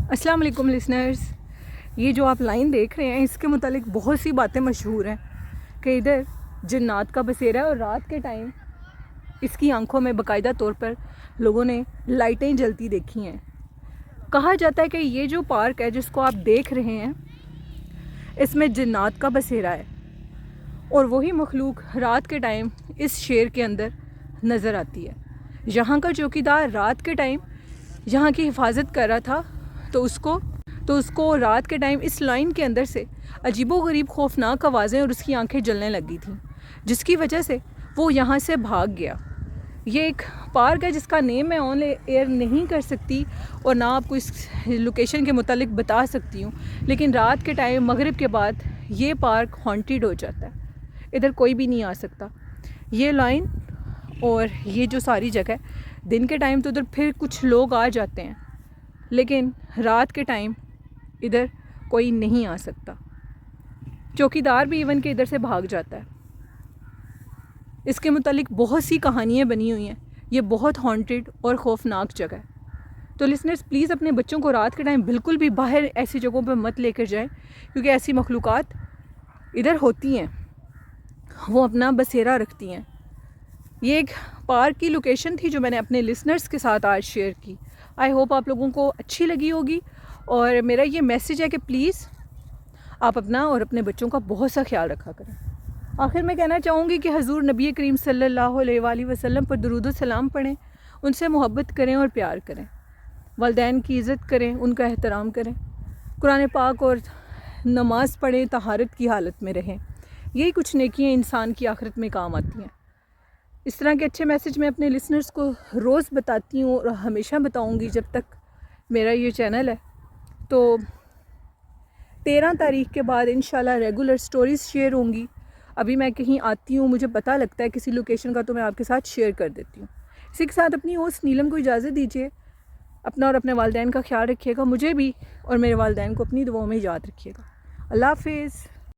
السلام علیکم لسنرز، یہ جو آپ لائن دیکھ رہے ہیں اس کے متعلق بہت سی باتیں مشہور ہیں کہ ادھر جنات کا بسیرا ہے اور رات کے ٹائم اس کی آنکھوں میں باقاعدہ طور پر لوگوں نے لائٹیں جلتی دیکھی ہیں۔ کہا جاتا ہے کہ یہ جو پارک ہے جس کو آپ دیکھ رہے ہیں اس میں جنات کا بسیرا ہے اور وہی مخلوق رات کے ٹائم اس شیر کے اندر نظر آتی ہے۔ یہاں کا چوکیدار رات کے ٹائم یہاں کی حفاظت کر رہا تھا تو اس کو رات کے ٹائم اس لائن کے اندر سے عجیب و غریب خوفناک آوازیں اور اس کی آنکھیں جلنے لگی تھیں، جس کی وجہ سے وہ یہاں سے بھاگ گیا۔ یہ ایک پارک ہے جس کا نیم میں آن ایئر نہیں کر سکتی اور نہ آپ کو اس لوکیشن کے متعلق بتا سکتی ہوں، لیکن رات کے ٹائم مغرب کے بعد یہ پارک ہانٹیڈ ہو جاتا ہے، ادھر کوئی بھی نہیں آ سکتا۔ یہ لائن اور یہ جو ساری جگہ دن کے ٹائم تو ادھر پھر کچھ لوگ آ جاتے ہیں، لیکن رات کے ٹائم ادھر کوئی نہیں آ سکتا۔ چوکیدار بھی ایون کہ ادھر سے بھاگ جاتا ہے۔ اس کے متعلق بہت سی کہانیاں بنی ہوئی ہیں، یہ بہت ہانٹیڈ اور خوفناک جگہ ہے۔ تو لسنرز پلیز اپنے بچوں کو رات کے ٹائم بالکل بھی باہر ایسی جگہوں پہ مت لے کر جائیں، کیونکہ ایسی مخلوقات ادھر ہوتی ہیں، وہ اپنا بسیرا رکھتی ہیں۔ یہ ایک پارک کی لوکیشن تھی جو میں نے اپنے لسنرز کے ساتھ آج شیئر کی۔ آئی ہوپ آپ لوگوں کو اچھی لگی ہوگی، اور میرا یہ میسیج ہے کہ پلیز آپ اپنا اور اپنے بچوں کا بہت سا خیال رکھا کریں۔ آخر میں کہنا چاہوں گی کہ حضور نبی کریم صلی اللہ علیہ وآلہ وسلم پر درود و سلام پڑھیں، ان سے محبت کریں اور پیار کریں، والدین کی عزت کریں، ان کا احترام کریں، قرآن پاک اور نماز پڑھیں، طہارت کی حالت میں رہیں۔ یہی کچھ نیکیاں انسان کی آخرت میں کام آتی ہیں۔ اس طرح کے اچھے میسیج میں اپنے لسنرز کو روز بتاتی ہوں اور ہمیشہ بتاؤں گی جب تک میرا یہ چینل ہے۔ تو 13 تاریخ کے بعد انشاءاللہ ریگولر سٹوریز شیئر ہوں گی۔ ابھی میں کہیں آتی ہوں، مجھے پتہ لگتا ہے کسی لوکیشن کا، تو میں آپ کے ساتھ شیئر کر دیتی ہوں۔ اسی کے ساتھ اپنی ہوسٹ نیلم کو اجازت دیجیے۔ اپنا اور اپنے والدین کا خیال رکھیے گا، مجھے بھی اور میرے والدین کو اپنی دعاؤں میں یاد رکھیے گا۔ اللہ حافظ۔